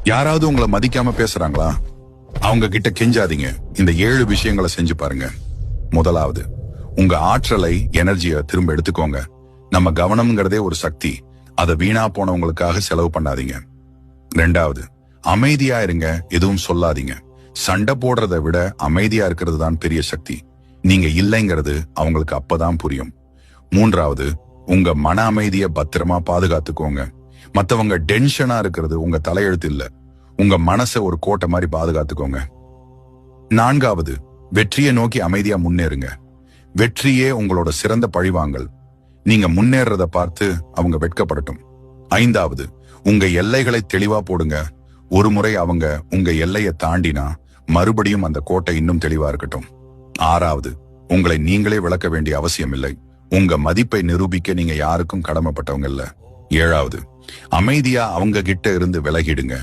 யாராவது உங்களை மதிக்காம பேசுறாங்களா? அவங்க கிட்ட கெஞ்சாதீங்க. இந்த 7 விஷயங்களை செஞ்சு பாருங்க. முதலாவது, உங்க ஆற்றலை, எனர்ஜியை திரும்ப எடுத்துக்கோங்க. நம்ம கவனம்ங்கிறதே ஒரு சக்தி. அதை வீணா போனவங்களுக்காக செலவு பண்ணாதீங்க. 2வது, அமைதியா இருங்க. எதுவும் சொல்லாதீங்க. சண்டை போடுறதை விட அமைதியா இருக்கிறது தான் பெரிய சக்தி. நீங்க இல்லைங்கிறது அவங்களுக்கு அப்பதான் புரியும். 3வது, உங்க மன அமைதியை பத்திரமா பாதுகாத்துக்கோங்க. மத்தவங்க டென்ஷனா இருக்கிறது உங்க தலையெழுத்து இல்ல. உங்க மனசை ஒரு கோட்டை மாதிரி பாதுகாத்துக்கோங்க. 4வது, வெற்றியை நோக்கி அமைதியா முன்னேறுங்க. வெற்றியே உங்களோட சிறந்த பழிவாங்கல். நீங்க முன்னேறத பார்த்து அவங்க வெட்கப்படட்டும். 5வது, உங்க எல்லைகளை தெளிவா போடுங்க. ஒரு முறை அவங்க உங்க எல்லையை தாண்டினா மறுபடியும் அந்த கோட்டை இன்னும் தெளிவா இருக்கட்டும். 6வது, உங்களை நீங்களே விளக்க வேண்டிய அவசியம் இல்லை. உங்க மதிப்பை நிரூபிக்க நீங்க யாருக்கும் கடமைப்பட்டவங்க இல்ல. 7வது, அமைதியா அவங்க கிட்ட இருந்து விலகிடுங்க.